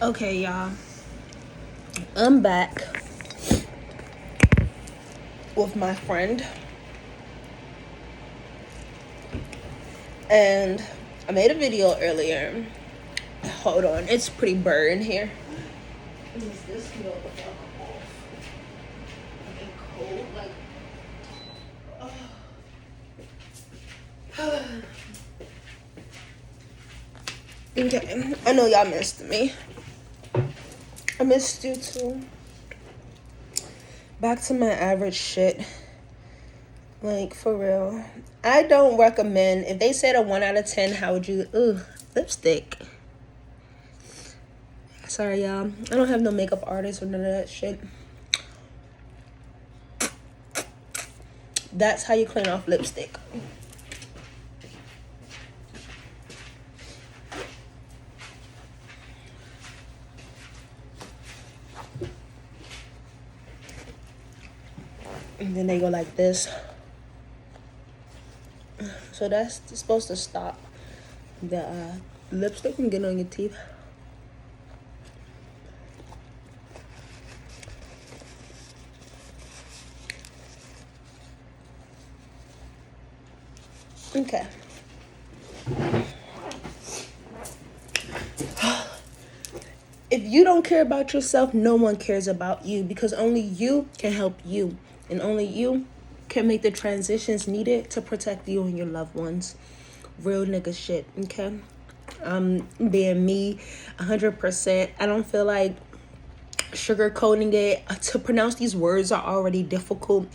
Okay, y'all. I'm back with my friend. And I made a video earlier. Hold on, it's pretty burr in here. Is this feel the fuck off? I'm cold, Okay, I know y'all missed me. I missed you too. Back to my average shit. Like, for real. I don't recommend, if they said a 1 out of 10, how would you, lipstick. Sorry, y'all. I don't have no makeup artist or none of that shit. That's how you clean off lipstick. And then they go like this. So that's supposed to stop the lipstick from getting on your teeth. Okay. If you don't care about yourself, no one cares about you, because only you can help you, and only you can make the transitions needed to protect you and your loved ones. Real nigga shit, okay? Being me 100%. I don't feel like sugarcoating it. To pronounce these words are already difficult.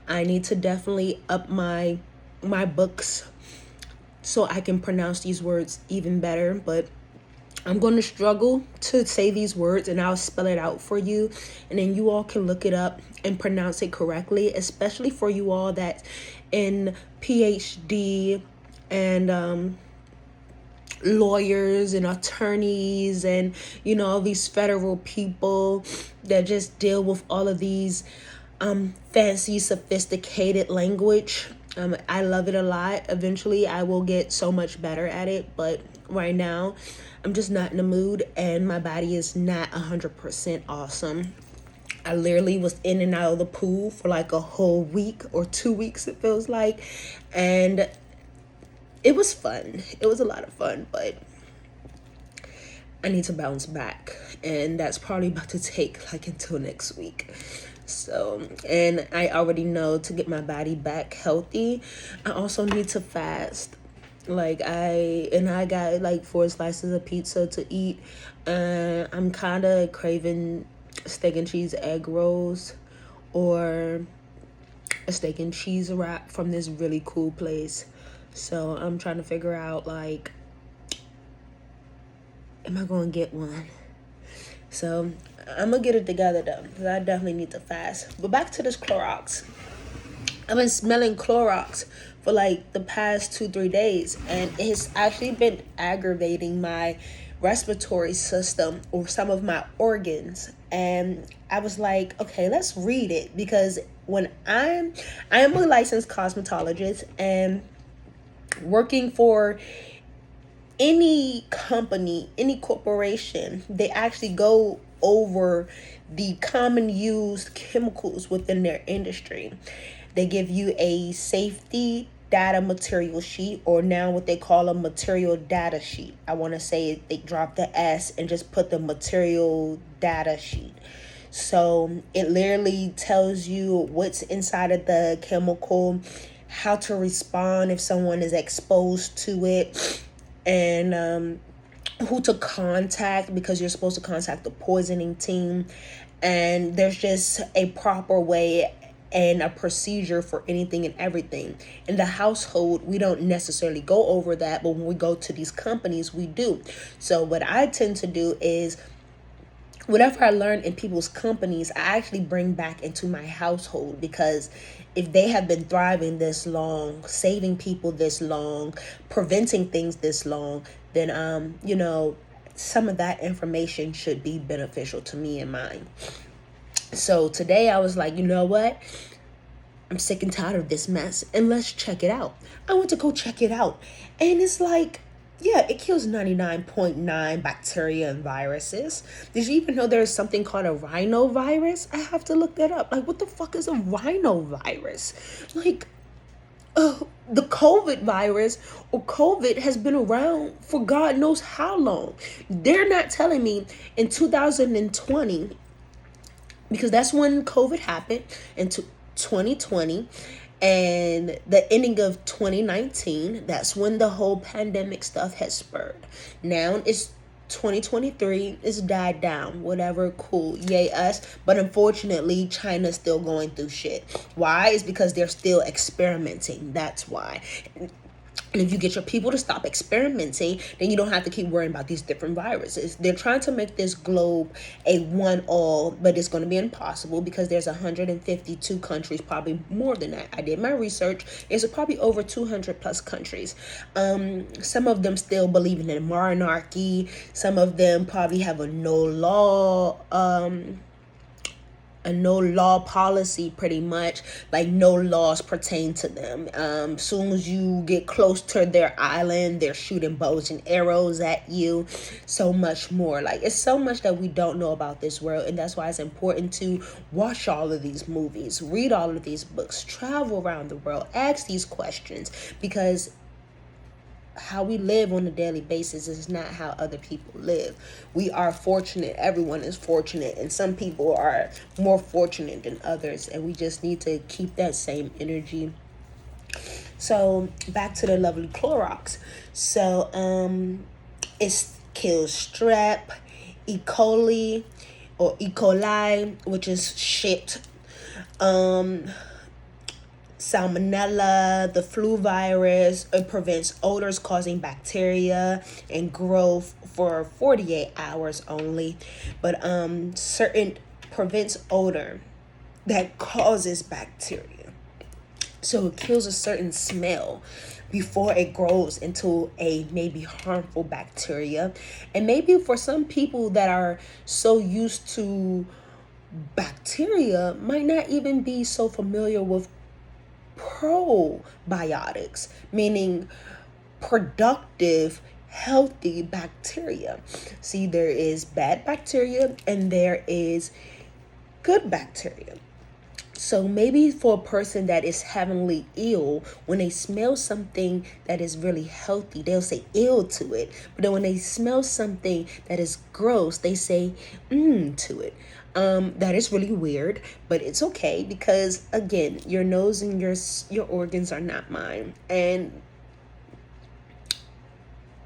I need to definitely up my books so I can pronounce these words even better. But I'm going to struggle to say these words, and I'll spell it out for you, and then you all can look it up and pronounce it correctly, especially for you all that in PhD and lawyers and attorneys and all these federal people that just deal with all of these fancy sophisticated language. I love it a lot. Eventually I will get so much better at it, but right now I'm just not in the mood, and my body is not 100% awesome. I literally was in and out of the pool for like a whole week or 2 weeks, it feels like, and it was fun. It was a lot of fun, but I need to bounce back, and that's probably about to take like until next week. So, and I already know to get my body back healthy, I also need to fast. Like I got like 4 slices of pizza to eat. I'm kind of craving steak and cheese egg rolls, or a steak and cheese wrap from this really cool place. So I'm trying to figure out, like, am I going to get one? So I'm going to get it together though, because I definitely need to fast. But back to this Clorox. I've been smelling Clorox for like the past 2-3 days, and it's actually been aggravating my respiratory system or some of my organs. And I was like, okay, let's read it, because when I am a licensed cosmetologist, and working for any company, any corporation, they actually go over the common used chemicals within their industry. They give you a safety data material sheet, or now what they call a material data sheet. I want to say they dropped the S and just put the material data sheet. So it literally tells you what's inside of the chemical, how to respond if someone is exposed to it, and who to contact, because you're supposed to contact the poisoning team. And there's just a proper way and a procedure for anything and everything. In the household, we don't necessarily go over that, but when we go to these companies, we do. So what I tend to do is, whatever I learned in people's companies, I actually bring back into my household, because if they have been thriving this long, saving people this long, preventing things this long, then some of that information should be beneficial to me and mine. So today I was like, you know what? I'm sick and tired of this mess, and let's check it out. I went to go check it out, and it's like Yeah, it kills 99.9 bacteria and viruses. Did you even know there's something called a rhinovirus? I have to look that up. Like, what the fuck is a rhinovirus? Like, the COVID virus or COVID has been around for God knows how long. They're not telling me in 2020, because that's when COVID happened in 2020, and the ending of 2019, that's when the whole pandemic stuff has spurred. Now it's 2023, it's died down, whatever, cool, yay us. But unfortunately, China's still going through shit. Why? Is because they're still experimenting. That's why. And if you get your people to stop experimenting, then you don't have to keep worrying about these different viruses. They're trying to make this globe a one-all, but it's going to be impossible because there's 152 countries, probably more than that. I did my research. There's probably over 200 plus countries. Some of them still believe in monarchy. Some of them probably have a no law policy, pretty much, like no laws pertain to them. Soon as you get close to their island, they're shooting bows and arrows at you. So much more. Like, it's so much that we don't know about this world, and that's why it's important to watch all of these movies, read all of these books, travel around the world, ask these questions, because how we live on a daily basis is not how other people live. We are fortunate. Everyone is fortunate, and some people are more fortunate than others, and we just need to keep that same energy. So back to the lovely Clorox. So it kills strep, E. coli, or E. coli, which is shit. Salmonella, the flu virus. It prevents odors causing bacteria and growth for 48 hours only. But certain prevents odor that causes bacteria. So it kills a certain smell before it grows into a maybe harmful bacteria. And maybe for some people that are so used to bacteria might not even be so familiar with probiotics, meaning productive, healthy bacteria. See, there is bad bacteria and there is good bacteria. So maybe for a person that is heavenly ill, when they smell something that is really healthy, they'll say ill to it. But then when they smell something that is gross, they say to it. That is really weird, but it's okay because, again, your nose and your organs are not mine, and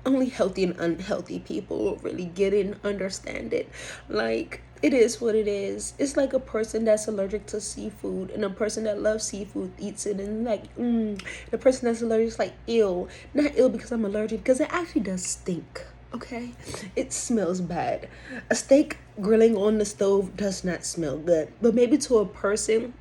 only healthy and unhealthy people will really get it and understand it. Like, it is what it is. It's like a person that's allergic to seafood and a person that loves seafood eats it, and like, the person that's allergic is like, ill. Not ill because I'm allergic, because it actually does stink. Okay, it smells bad. A steak grilling on the stove does not smell good, but maybe to a person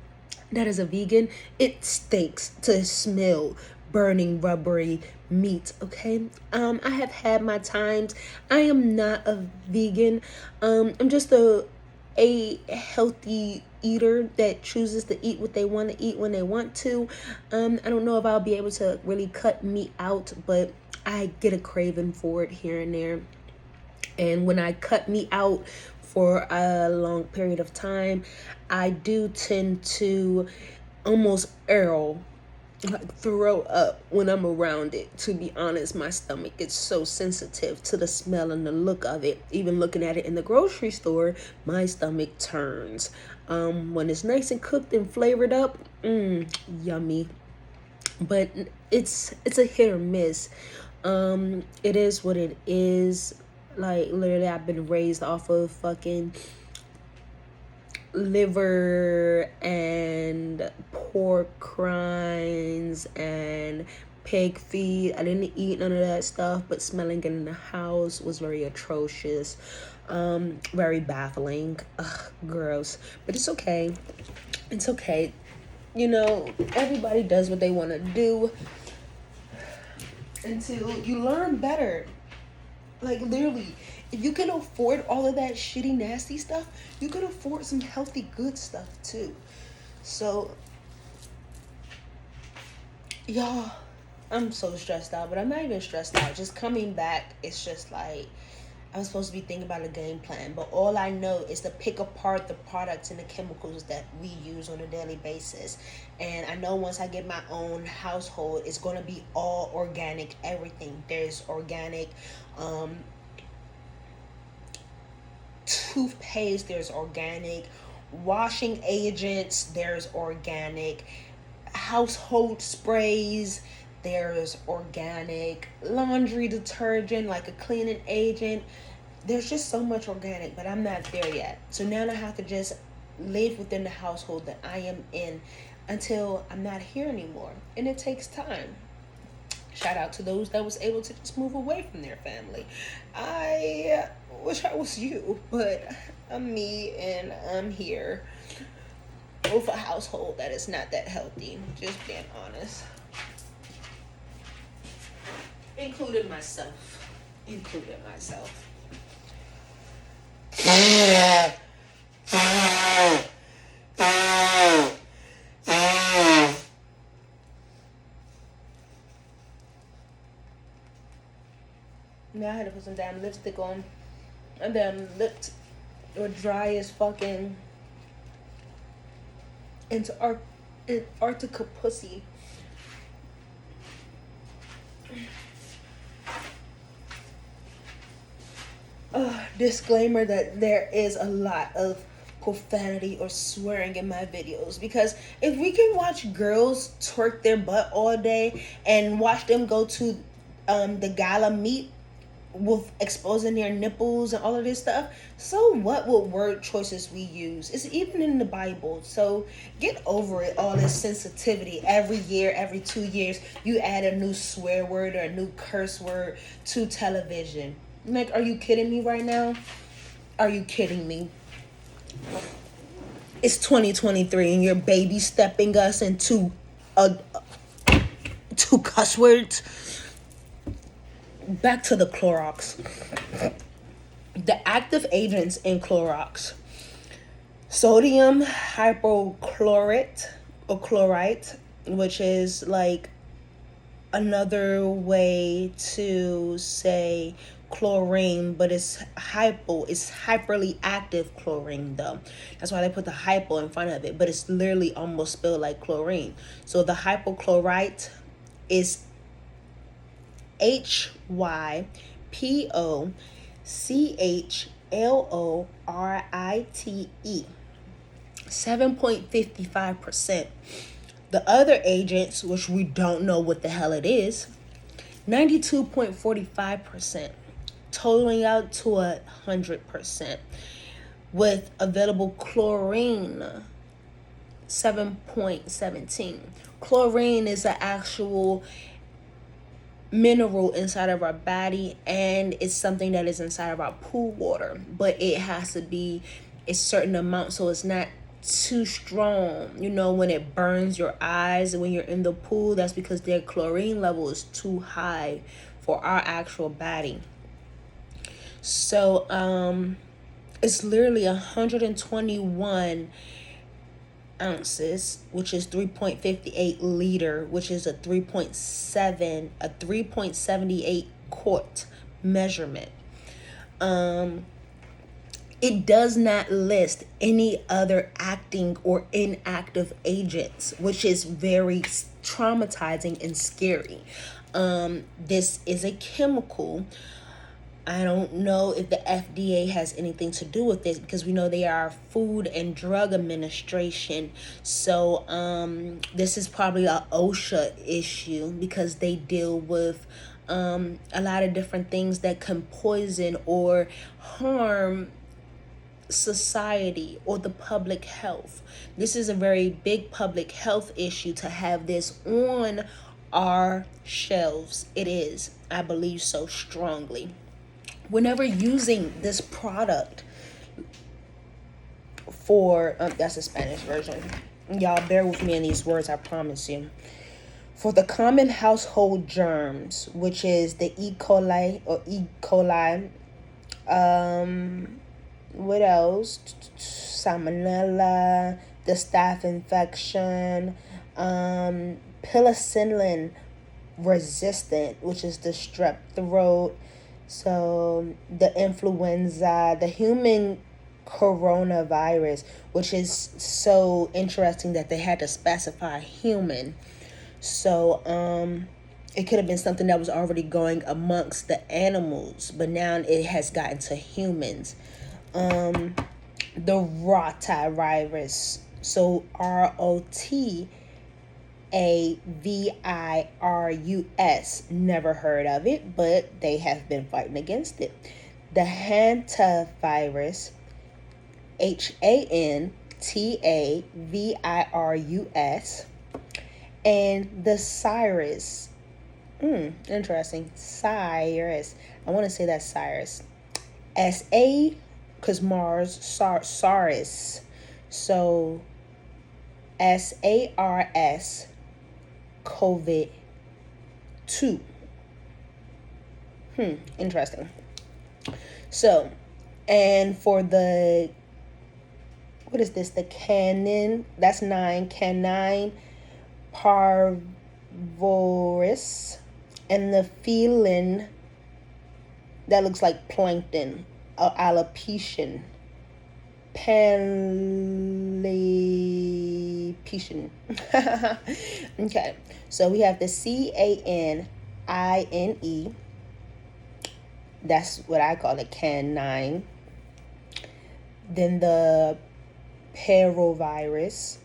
that is a vegan, it stinks to smell burning rubbery meat. Okay, I have had my times. I am not a vegan. I'm just a healthy eater that chooses to eat what they want to eat when they want to. I don't know if I'll be able to really cut meat out, but I get a craving for it here and there. And when I cut meat out for a long period of time, I do tend to almost throw up when I'm around it. To be honest, my stomach is so sensitive to the smell and the look of it. Even looking at it in the grocery store, my stomach turns. When it's nice and cooked and flavored up, yummy. But it's a hit or miss. It is what it is. Like, literally, I've been raised off of fucking liver and pork rinds and pig feet. I didn't eat none of that stuff, but smelling it in the house was very atrocious. Very baffling. Ugh, gross. But it's okay. It's okay. You know, everybody does what they want to do until you learn better. Like, literally, if you can afford all of that shitty, nasty stuff, you can afford some healthy, good stuff too. So, y'all, I'm so stressed out, but I'm not even stressed out. Just coming back, it's just like I'm supposed to be thinking about a game plan, but all I know is to pick apart the products and the chemicals that we use on a daily basis. And I know once I get my own household, it's going to be all organic, everything. There's organic um, toothpaste, there's organic washing agents, there's organic household sprays, there's organic laundry detergent, like a cleaning agent. There's just so much organic, but I'm not there yet. So now I have to just live within the household that I am in until I'm not here anymore. And it takes time. Shout out to those that was able to just move away from their family. I wish I was you, but I'm me and I'm here with a household that is not that healthy. Just being honest. Including myself. Including myself. Now I had to put some damn lipstick on. And then lips were dry as fucking Antarctica pussy. Disclaimer that there is a lot of profanity or swearing in my videos, because if we can watch girls twerk their butt all day and watch them go to the gala meet with exposing their nipples and all of this stuff, so what word choices we use? It's even in the Bible. So get over it, all this sensitivity. Every year, every 2 years, you add a new swear word or a new curse word to television. Like, are you kidding me right now? Are you kidding me? It's 2023 and you're baby stepping us into two cuss words. Back to the Clorox. The active agents in Clorox: sodium hypochlorite or chlorite, which is like another way to say chlorine, but it's hyperly active chlorine though. That's why they put the hypo in front of it, but it's literally almost spelled like chlorine. So the hypochlorite is HYPOCHLORITE, 7.55%. The other agents, which we don't know what the hell it is, 92.45%, totaling out to 100%, with available chlorine 7.17. Chlorine is an actual mineral inside of our body, and it's something that is inside of our pool water, but it has to be a certain amount so it's not too strong. You know, when it burns your eyes when you're in the pool, that's because their chlorine level is too high for our actual body. So it's literally 121 ounces, which is 3.58 liter, which is a 3.78 quart measurement. It does not list any other acting or inactive agents, which is very traumatizing and scary. This is a chemical. I don't know if the FDA has anything to do with this, because we know they are Food and Drug Administration. So this is probably a OSHA issue, because they deal with a lot of different things that can poison or harm society or the public health. This is a very big public health issue to have this on our shelves. It is. I believe so strongly. Whenever using this product for, that's a Spanish version. Y'all bear with me in these words, I promise you. For the common household germs, which is the E. coli or E. coli, what else? Salmonella, the staph infection, penicillin, resistant, which is the strep throat. So the influenza, the human coronavirus, which is so interesting that they had to specify human. So it could have been something that was already going amongst the animals, but now it has gotten to humans. The rotavirus. So ROTAVIRUS. Never heard of it, but they have been fighting against it. The hantavirus. HANTAVIRUS. And the Cyrus. Interesting. Cyrus. I want to say that's Cyrus. SA, because Mars, SARS. So SARS COVID 2. Interesting. So, and for the, what is this? The canine, that's 9, canine parvovirus, and the feline, that looks like plankton, alopecia, panlepecia. Okay, so we have the CANINE, that's what I call it, canine. Then the parvovirus,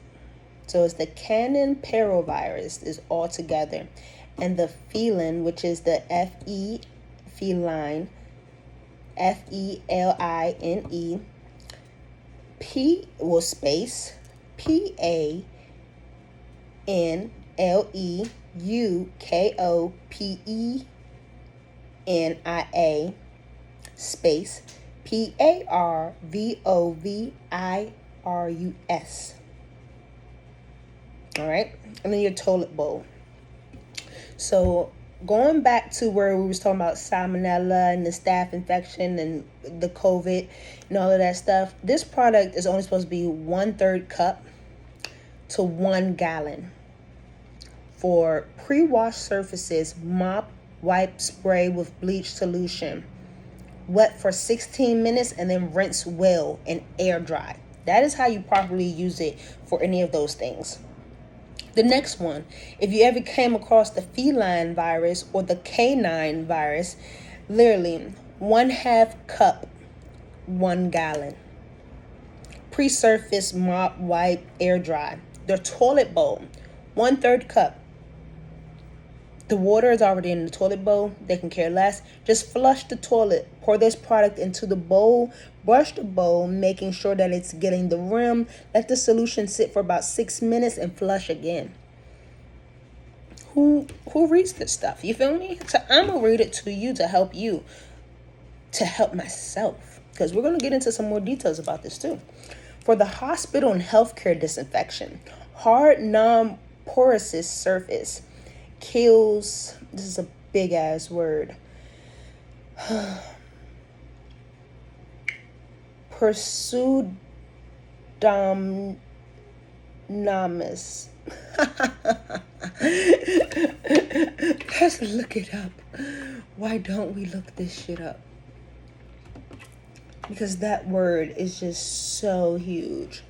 so it's the canine parvovirus is all together, and the feline, which is the feline, FELINE, space PANLEUKOPENIA space PARVOVIRUS. All right, and then your toilet bowl. So going back to where we was talking about salmonella and the staph infection and the COVID and all of that stuff, this product is only supposed to be 1/3 cup to 1 gallon for pre-wash surfaces, mop, wipe, spray with bleach solution, wet for 16 minutes, and then rinse well and air dry. That is how you properly use it for any of those things. The next one, if you ever came across the feline virus or the canine virus, literally 1/2 cup, 1 gallon. Pre-surface, mop, wipe, air dry. The toilet bowl, 1/3 cup. The water is already in the toilet bowl. They can care less. Just flush the toilet. Pour this product into the bowl. Brush the bowl, making sure that it's getting the rim. Let the solution sit for about 6 minutes and flush again. Who reads this stuff? You feel me? So I'm going to read it to you, to help myself. Because we're going to get into some more details about this too. For the hospital and healthcare disinfection, hard, non-porous surface kills, this is a big ass word, Pseudomonas. Let's look it up. Why don't we look this shit up? Because that word is just so huge.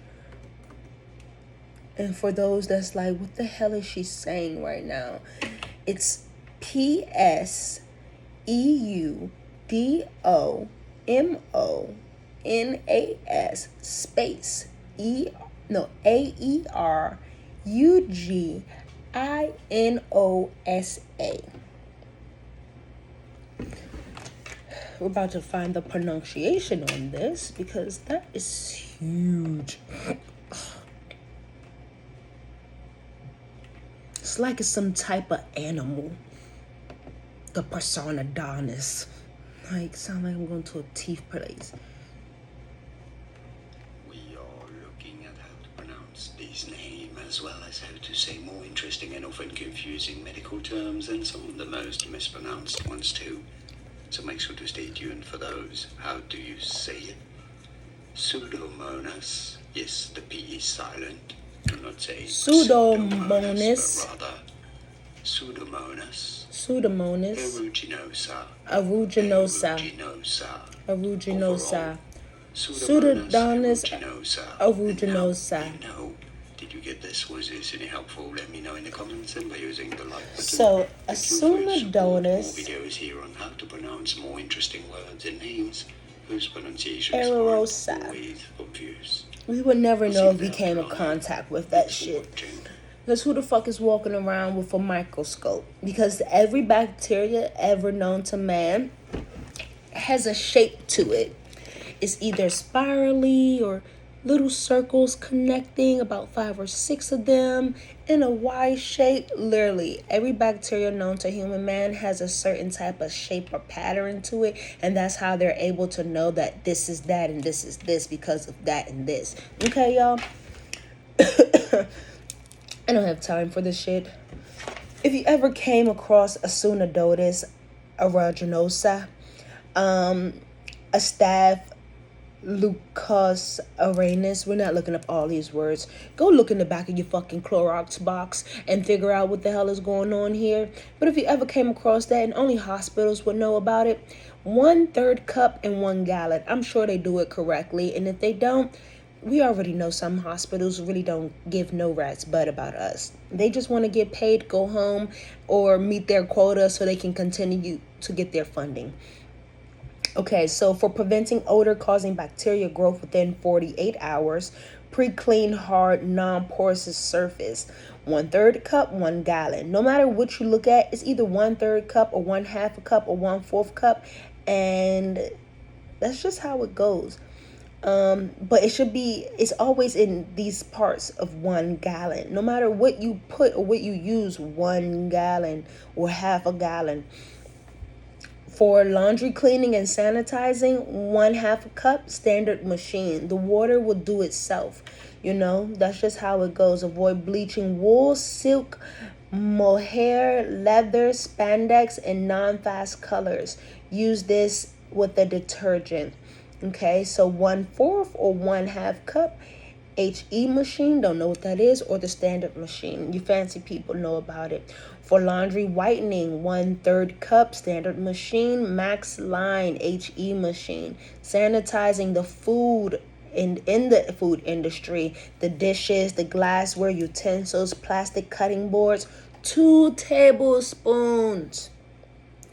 And for those that's like, what the hell is she saying right now? It's PSEUDOMONAS space AERUGINOSA. We're about to find the pronunciation on this because that is huge. It's like it's some type of animal. The Persona-Donis. Like, sound like I'm going to a teeth place. We are looking at how to pronounce this name, as well as how to say more interesting and often confusing medical terms and some of the most mispronounced ones too. So make sure to stay tuned for those. How do you say it? Pseudomonas. Yes, the P is silent. Do not say Pseudomonas, but rather Pseudomonas aeruginosa, overall, Pseudomonas aeruginosa. Did you get this? Was this any helpful? Let me know in the comments and by using the like button. So, Thank you for your support. More Pseudomonas videos here on how to pronounce more interesting words and names whose pronunciations aerosa. aren't always obvious. We would never know if we came in contact with that shit. Because who the fuck is walking around with a microscope? Because every bacteria ever known to man has a shape to it. It's either spirally or little circles connecting, about 5 or 6 of them in a Y shape. Literally, every bacteria known to human man has a certain type of shape or pattern to it, and that's how they're able to know that this is that and this is this because of that and this. Okay, y'all? I don't have time for this shit. If you ever came across a Pseudomonas aeruginosa, a Staphylococcus aureus. We're not looking up all these words. Go look in the back of your fucking Clorox box and figure out what the hell is going on here. But if you ever came across that, and only hospitals would know about it, 1/3 cup and 1 gallon. I'm sure they do it correctly. And if they don't, we already know some hospitals really don't give no rat's butt about us. They just want to get paid, go home, or meet their quota so they can continue to get their funding. Okay, so for preventing odor-causing bacteria growth within 48 hours, pre-clean hard, non-porous surface. 1/3 cup, 1 gallon. No matter what you look at, it's either 1/3 cup or 1/2 a cup or 1/4 cup, and that's just how it goes. But it's always in these parts of 1 gallon. No matter what you put or what you use, 1 gallon or 1/2 gallon. For laundry cleaning and sanitizing, 1/2 cup, standard machine. The water will do itself. That's just how it goes. Avoid bleaching wool, silk, mohair, leather, spandex, and non-fast colors. Use this with a detergent. Okay, so 1/4 or 1/2 cup, HE machine, don't know what that is, or the standard machine. You fancy people know about it. For laundry whitening, 1/3 cup, standard machine, Max Line, HE machine. Sanitizing the food in the food industry, the dishes, the glassware, utensils, plastic cutting boards, 2 tablespoons.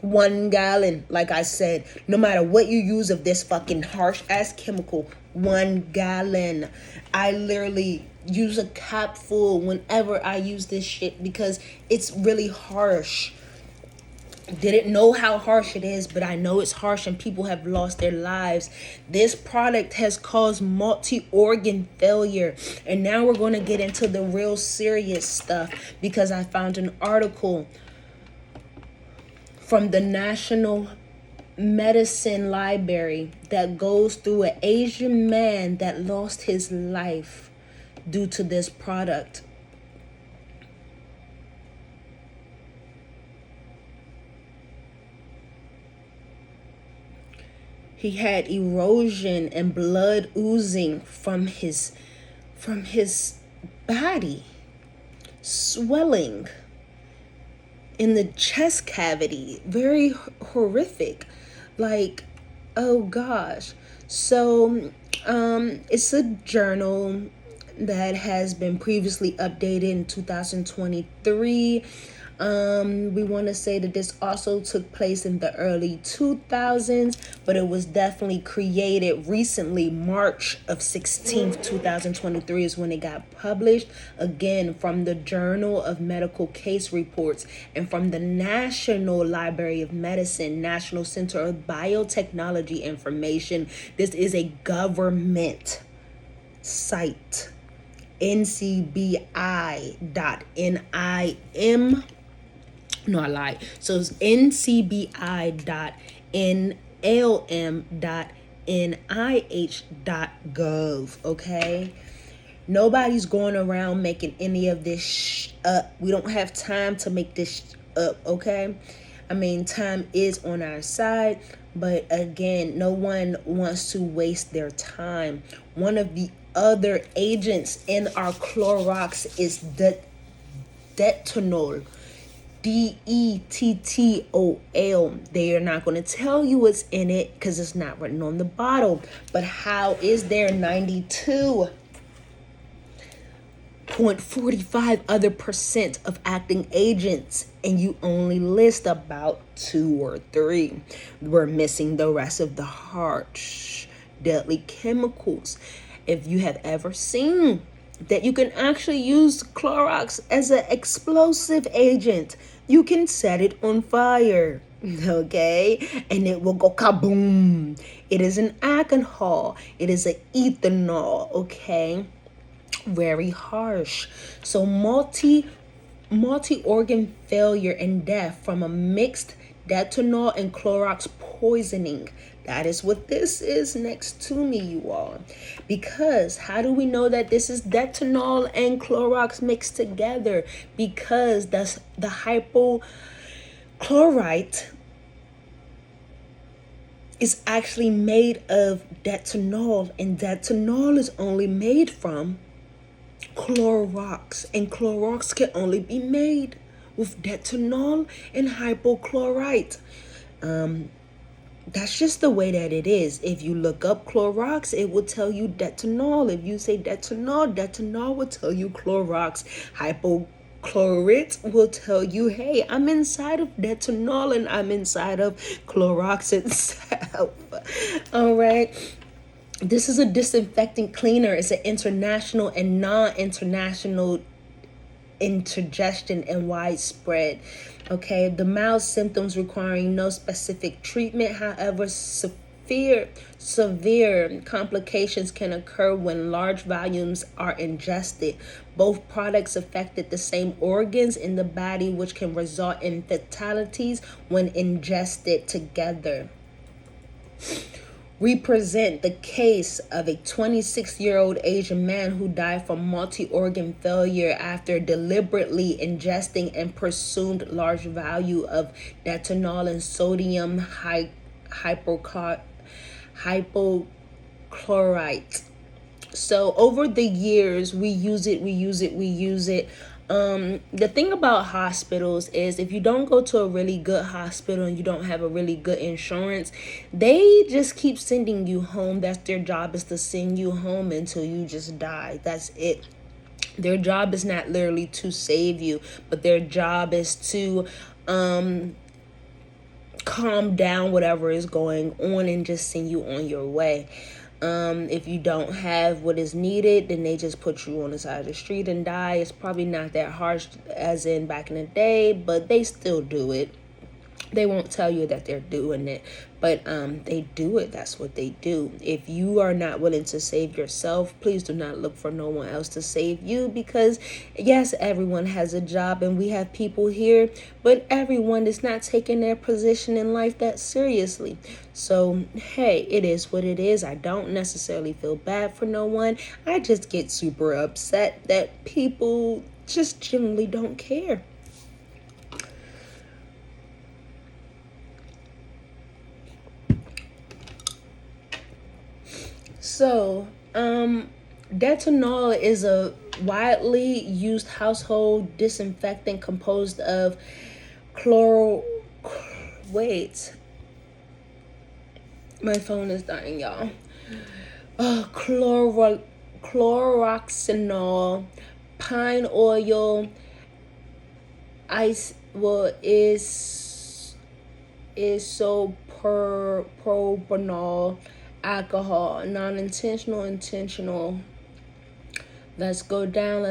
1 gallon, like I said, no matter what you use of this fucking harsh ass chemical, 1 gallon. I literally use a cap full whenever I use this shit because it's really harsh. Didn't know how harsh it is, but I know it's harsh and people have lost their lives. This product has caused multi-organ failure. And now we're going to get into the real serious stuff because I found an article from the National Medicine Library that goes through an Asian man that lost his life due to this product. He had erosion and blood oozing from his body, swelling in the chest cavity. Very horrific. Like, oh gosh. So it's a journal that has been previously updated in 2023. We want to say that this also took place in the early 2000s, but it was definitely created recently. March of 16th, 2023 is when it got published. Again, from the Journal of Medical Case Reports and from the National Library of Medicine, National Center of Biotechnology Information. This is a government site. ncbi.nim. No, I lied. So it's ncbi.nlm.nih.gov. Okay. Nobody's going around making any of this up. We don't have time to make this up. Okay. I mean, time is on our side, but again, no one wants to waste their time. One of the other agents in our Clorox is detonol. DETTOL. They are not going to tell you what's in it because it's not written on the bottle. But how is there 92.45 other percent of acting agents and you only list about 2 or 3? We're missing the rest of the harsh, deadly chemicals. If you have ever seen that you can actually use Clorox as an explosive agent, you can set it on fire, okay? And it will go kaboom. It is an alcohol. It is an ethanol, okay? Very harsh. So multi-organ failure and death from a mixed detonol and Clorox poisoning. That is what this is next to me, you all. Because how do we know that this is detonol and Clorox mixed together? Because that's the hypochlorite is actually made of detonol, and detonol is only made from Clorox, and Clorox can only be made with detonol and hypochlorite. That's just the way that it is. If you look up Clorox, it will tell you detonol. If you say detonol will tell you Clorox. Hypochlorite will tell you, hey, I'm inside of detonol and I'm inside of Clorox itself. All right. This is a disinfectant cleaner. It's an international and non-international indigestion and widespread. Okay, the mild symptoms requiring no specific treatment. However, severe complications can occur when large volumes are ingested. Both products affected the same organs in the body, which can result in fatalities when ingested together. Represent the case of a 26-year-old Asian man who died from multi-organ failure after deliberately ingesting and consumed large value of detonol and sodium hypochlorite. So over the years, we use it. The thing about hospitals is if you don't go to a really good hospital and you don't have a really good insurance, they just keep sending you home. That's their job, is to send you home until you just die. That's it. Their job is not literally to save you, but their job is to calm down whatever is going on and just send you on your way. If you don't have what is needed, then they just put you on the side of the street and die. It's probably not that harsh as in back in the day, but they still do it. They won't tell you that they're doing it, but they do it. That's what they do. If you are not willing to save yourself, please do not look for no one else to save you, because yes, everyone has a job and we have people here, but everyone is not taking their position in life that seriously. So, hey, it is what it is. I don't necessarily feel bad for no one. I just get super upset that people just generally don't care. So, detonol is a widely used household disinfectant composed of my phone is dying, y'all. Chloroxinol, pine oil, isopropanol, alcohol, non-intentional, intentional. Let's go down.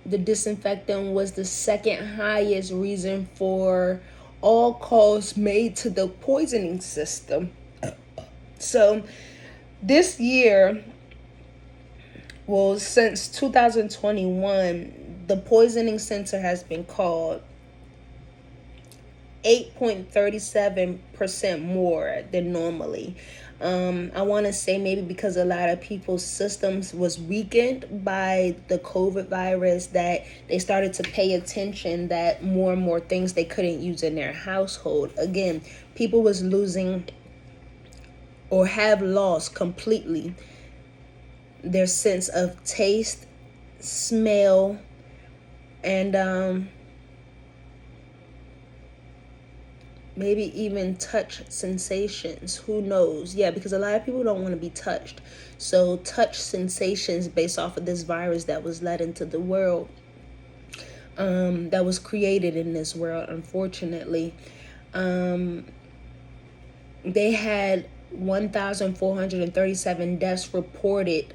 The disinfectant was the second highest reason for all calls made to the poisoning system. So this year, well, since 2021, the poisoning center has been called 8.37% more than normally. I want to say maybe because a lot of people's systems was weakened by the COVID virus, that they started to pay attention that more and more things they couldn't use in their household. Again, people was losing or have lost completely their sense of taste, smell, and maybe even touch sensations. Who knows? Yeah, because a lot of people don't want to be touched. So touch sensations based off of this virus that was let into the world, that was created in this world, unfortunately. They had 1,437 deaths reported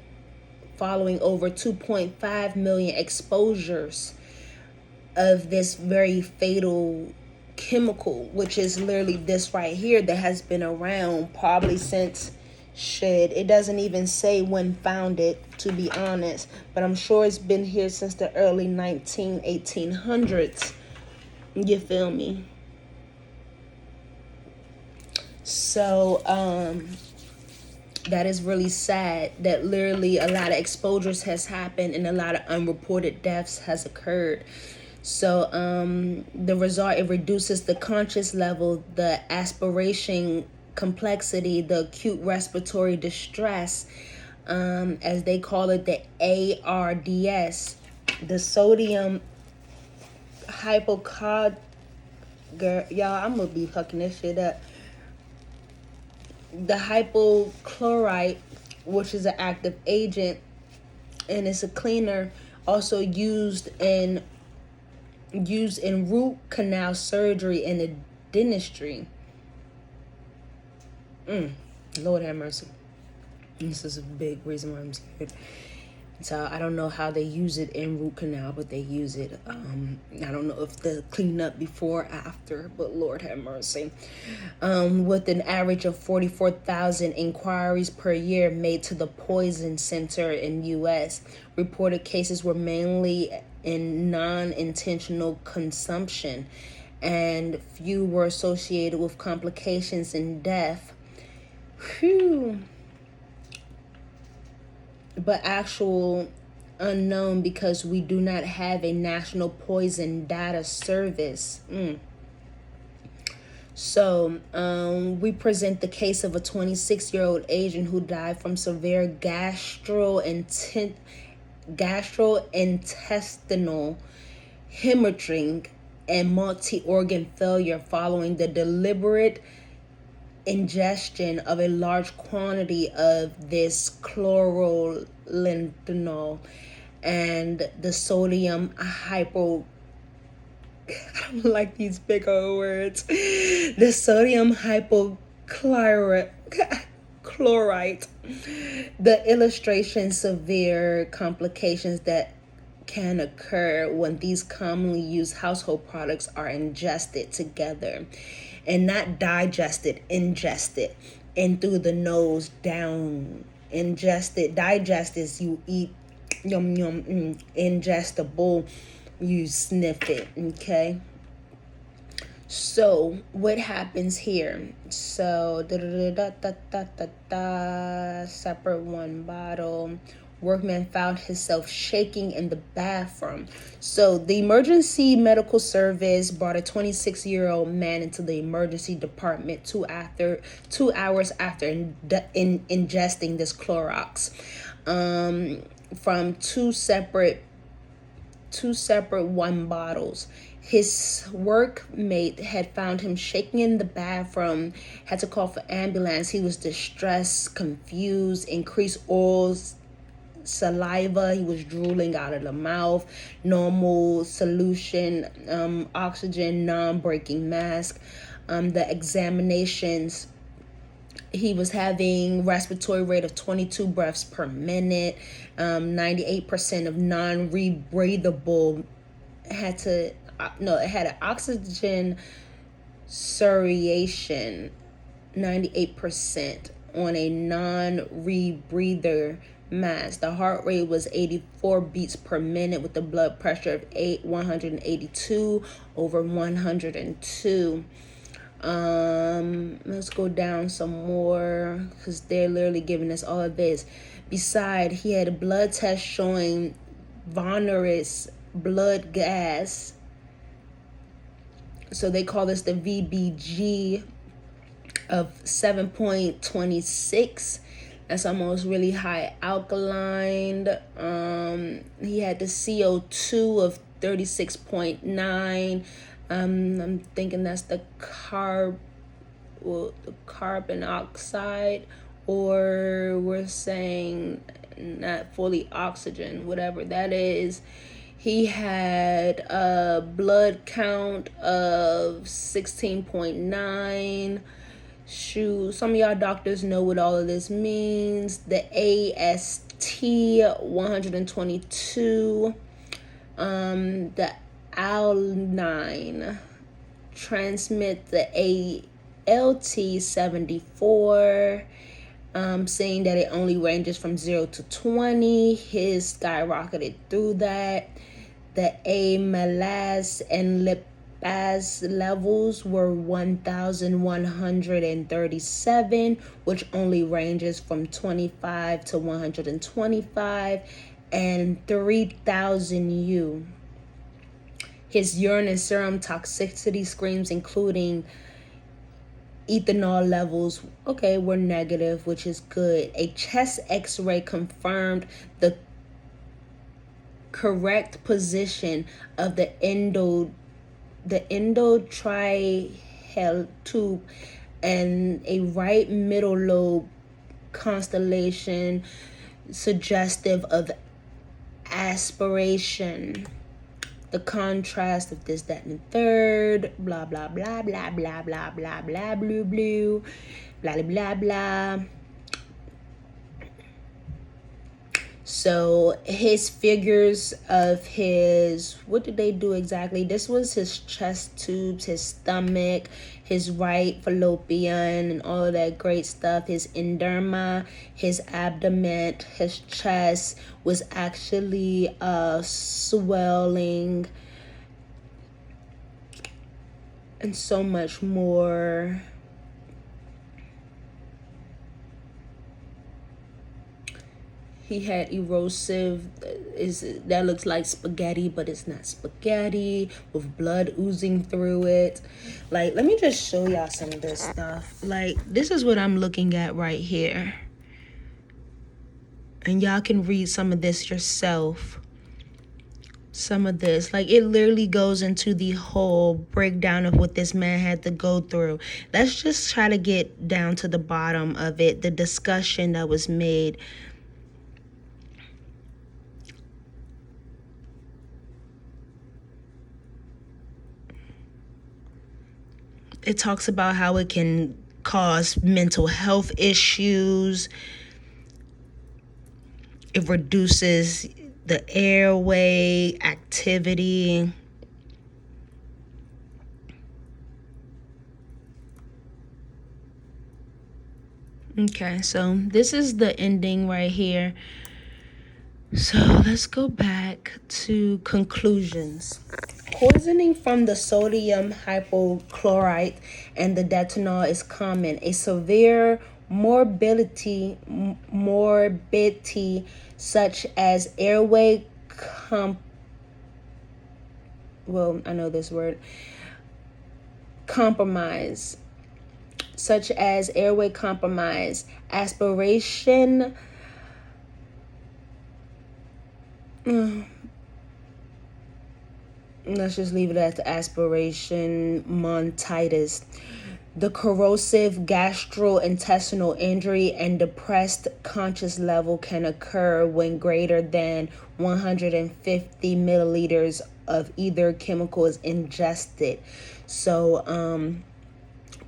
following over 2.5 million exposures of this very fatal chemical, which is literally this right here that has been around probably since, shit, it doesn't even say when founded, to be honest, but I'm sure it's been here since the early 1800s. You feel me? So that is really sad that literally a lot of exposures has happened and a lot of unreported deaths has occurred. So the result, it reduces the conscious level, the aspiration complexity, the acute respiratory distress, as they call it, the ARDS, the sodium hypochlorite. Y'all, I'm gonna be fucking this shit up. The hypochlorite, which is an active agent and it's a cleaner, also used in root canal surgery and the dentistry. Lord have mercy. This is a big reason why I'm scared. So I don't know how they use it in root canal, but they use it. I don't know if they clean up before or after, but Lord have mercy. With an average of 44,000 inquiries per year made to the Poison Center in U.S., reported cases were mainly in non-intentional consumption, and few were associated with complications and death. Phew. But actual unknown because we do not have a national poison data service. So we present the case of a 26-year-old Asian who died from severe gastrointestinal hemorrhaging and multi-organ failure following the deliberate ingestion of a large quantity of this chlorolinthenol and the sodium hypo. I don't like these big old words. The sodium hypochlorite. The illustration severe complications that can occur when these commonly used household products are ingested together. And not digested, ingested, and through the nose down. Ingested, digest is you eat, yum yum, ingestible, you sniff it, okay? So what happens here? So separate one bottle. Workman found himself shaking in the bathroom. So the emergency medical service brought a 26-year-old man into the emergency department 2 hours after ingesting this Clorox from two separate one bottles. His workmate had found him shaking in the bathroom, had to call for ambulance. He was distressed, confused, increased oils, saliva, he was drooling out of the mouth, normal solution, oxygen, non-breaking mask. The examinations, he was having respiratory rate of 22 breaths per minute, 98% of non-rebreathable, it had an oxygen saturation 98% on a non-rebreather mask. The heart rate was 84 beats per minute with the blood pressure of 182 over 102. Let's go down some more because they're literally giving us all of this. Beside, he had a blood test showing venereal blood gas. So they call this the VBG of 7.26. That's almost really high alkaline. He had the CO2 of 36.9. I'm thinking that's the carbon oxide, or we're saying not fully oxygen, whatever that is. He had a blood count of 16.9. Shoot, some of y'all doctors know what all of this means. The AST 122. The alanine transmit the ALT 74. Saying that it only ranges from 0 to 20. His skyrocketed through that. The amylase and lipase levels were 1,137, which only ranges from 25 to 125, and 3,000 U. His urine and serum toxicity screens, including ethanol levels, were negative, which is good. A chest x-ray confirmed the correct position of the endotracheal tube and a right middle lobe constellation suggestive of aspiration. The contrast of this, that, and the third, blah, blah, blah, blah, blah, blah, blah, blah, blue, blue, blah, blah, blah. So his figures of his, what did they do exactly? This was his chest tubes, his stomach, his right fallopian, and all of that great stuff. His enderma, his abdomen, his chest was actually swelling, and so much more. He had erosive, that looks like spaghetti, but it's not spaghetti, with blood oozing through it. Like, let me just show y'all some of this stuff. Like, this is what I'm looking at right here. And y'all can read some of this yourself. Some of this, like, it literally goes into the whole breakdown of what this man had to go through. Let's just try to get down to the bottom of it, the discussion that was made. It talks about how it can cause mental health issues. It reduces the airway activity. Okay, so this is the ending right here. So let's go back to conclusions. Poisoning from the sodium hypochlorite and the detonol is common. A severe morbidity such as airway compromise, such as airway compromise, aspiration, let's just leave it at the aspiration montitis. The corrosive gastrointestinal injury and depressed conscious level can occur when greater than 150 milliliters of either chemical is ingested. So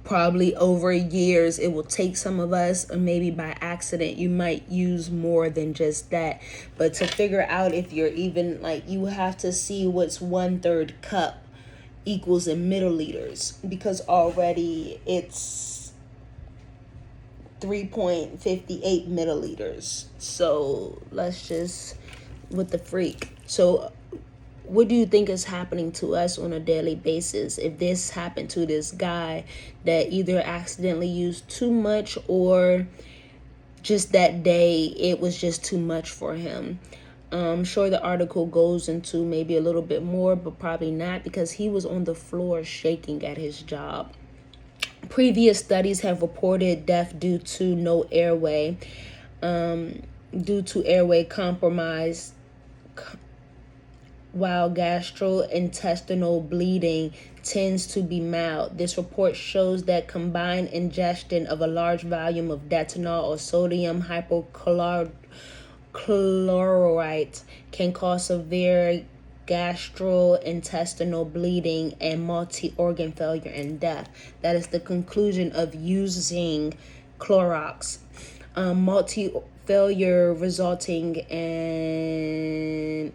probably over years it will take some of us, or maybe by accident you might use more than just that. But to figure out if you're even, like, you have to see what's 1/3 cup equals in milliliters, because already it's 3.58 milliliters. So let's just, with the freak. So what do you think is happening to us on a daily basis if this happened to this guy that either accidentally used too much, or just that day it was just too much for him? I'm sure the article goes into maybe a little bit more, but probably not, because he was on the floor shaking at his job. Previous studies have reported death due to no airway, due to airway compromise, while gastrointestinal bleeding tends to be mild. This report shows that combined ingestion of a large volume of detanol or sodium hypochlorite can cause severe gastrointestinal bleeding and multi-organ failure and death. That is the conclusion of using Clorox. Multi-failure resulting in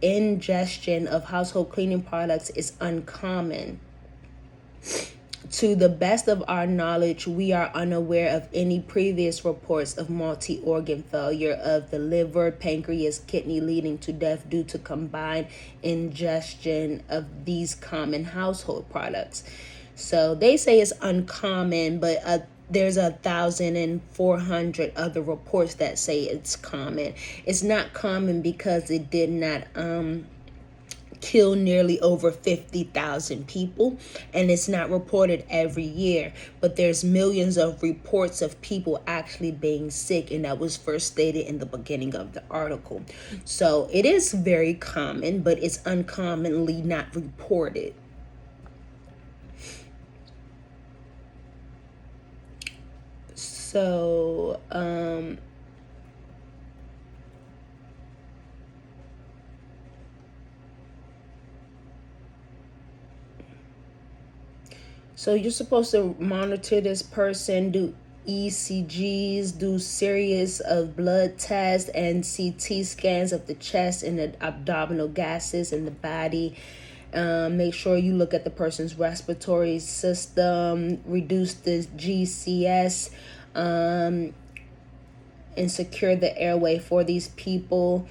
ingestion of household cleaning products is uncommon. To the best of our knowledge, we are unaware of any previous reports of multi-organ failure of the liver, pancreas, kidney leading to death due to combined ingestion of these common household products. So they say it's uncommon, but there's 1,400 other reports that say it's common. It's not common because it did not kill nearly over 50,000 people, and it's not reported every year, but there's millions of reports of people actually being sick, and that was first stated in the beginning of the article. So it is very common, but it's uncommonly not reported. So So you're supposed to monitor this person, do ECGs, do series of blood tests and CT scans of the chest and the abdominal gases in the body. Make sure you look at the person's respiratory system, reduce the GCS, and secure the airway for these people.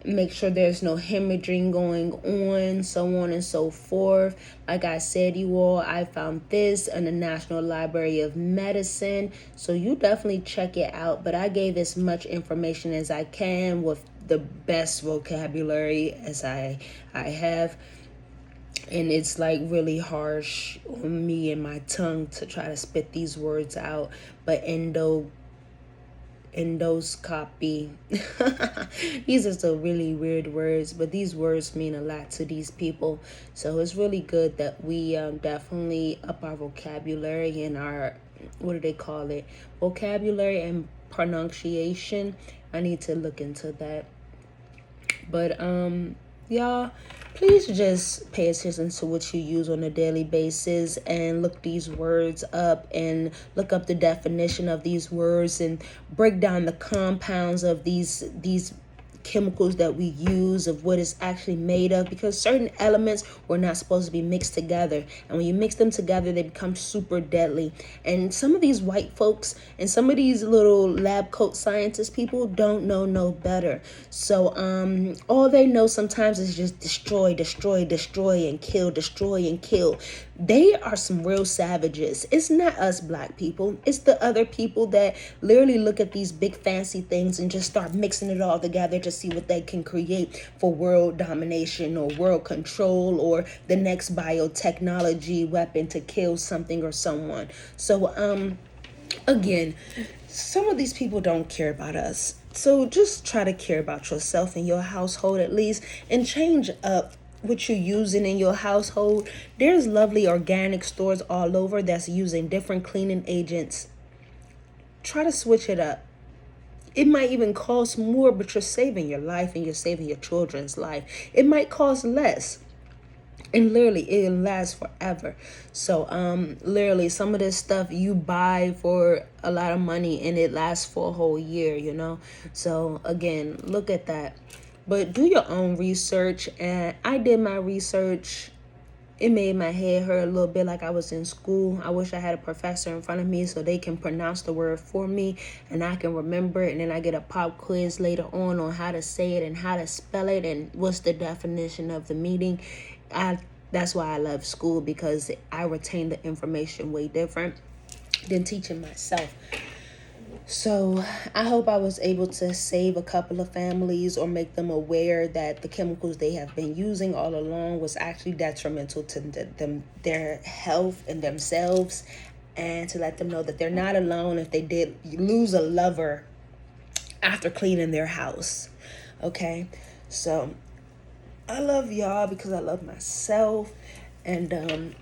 Make sure there's no hemorrhaging going on, so on and so forth. Like I said, you all, I found this in the National Library of Medicine, so you definitely check it out. But I gave as much information as I can with the best vocabulary as I have. And it's like really harsh on me and my tongue to try to spit these words out. But endoscopy. These are some really weird words, but these words mean a lot to these people. So it's really good that we definitely up our vocabulary and our, what do they call it? Vocabulary and pronunciation. I need to look into that. But y'all, please just pay attention to what you use on a daily basis and look these words up and look up the definition of these words and break down the compounds of these chemicals that we use, of what it's actually made of, because certain elements were not supposed to be mixed together, and when you mix them together they become super deadly. And some of these white folks and some of these little lab coat scientist people don't know no better. So all they know sometimes is just destroy and kill, destroy and kill. They are some real savages. It's not us black people. It's the other people that literally look at these big fancy things and just start mixing it all together to see what they can create for world domination or world control or the next biotechnology weapon to kill something or someone. So again, some of these people don't care about us. So just try to care about yourself and your household at least, and change up what you're using in your household. There's lovely organic stores all over that's using different cleaning agents. Try to switch it up. It might even cost more, but you're saving your life and you're saving your children's life. It might cost less, and literally it'll last forever. So literally some of this stuff you buy for a lot of money and it lasts for a whole year, you know. So again, look at that. But do your own research. And I did my research. It made my head hurt a little bit, like I was in school. I wish I had a professor in front of me so they can pronounce the word for me and I can remember it. And then I get a pop quiz later on how to say it and how to spell it and what's the definition of the meaning. That's why I love school, because I retain the information way different than teaching myself. So I hope I was able to save a couple of families or make them aware that the chemicals they have been using all along was actually detrimental to their health and themselves, and to let them know that they're not alone if they did lose a lover after cleaning their house. Okay, So I love y'all because I love myself. And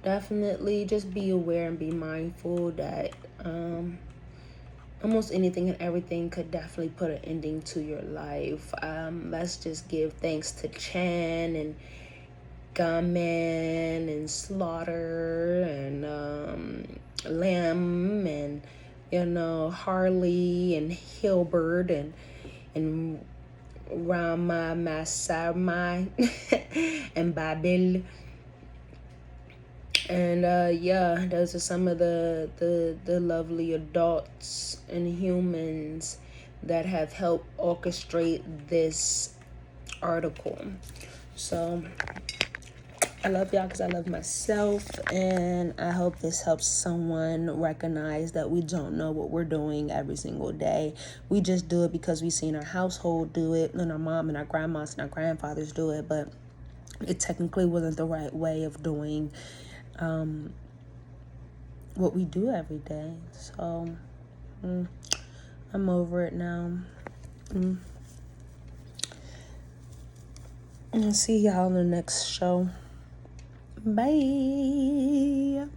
definitely just be aware and be mindful that almost anything and everything could definitely put an ending to your life. Let's just give thanks to Chan and Gunman and Slaughter and Lamb and Harley and Hilbert and Rama Masarmai and Babil. And yeah, those are some of the lovely adults and humans that have helped orchestrate this article. So I love y'all because I love myself, and I hope this helps someone recognize that we don't know what we're doing every single day. We just do it because we've seen our household do it, and our mom and our grandmas and our grandfathers do it, but it technically wasn't the right way of doing what we do every day. So I'm over it now. I'll see y'all in the next show. Bye.